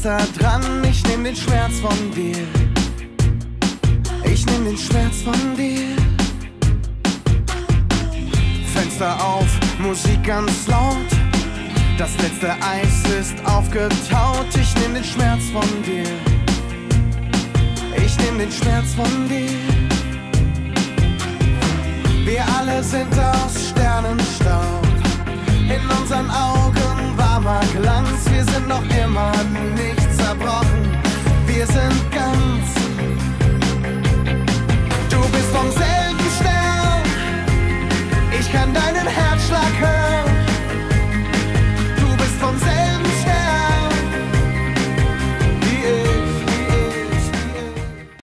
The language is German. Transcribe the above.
Fenster dran, ich nehm den Schmerz von dir. Ich nehm den Schmerz von dir. Fenster auf, Musik ganz laut. Das letzte Eis ist aufgetaut. Ich nehm den Schmerz von dir. Ich nehm den Schmerz von dir. Wir alle sind aus Sternenstaub. In unseren Augen warmer Glanz. Wir sind noch immer nicht zerbrochen. Wir sind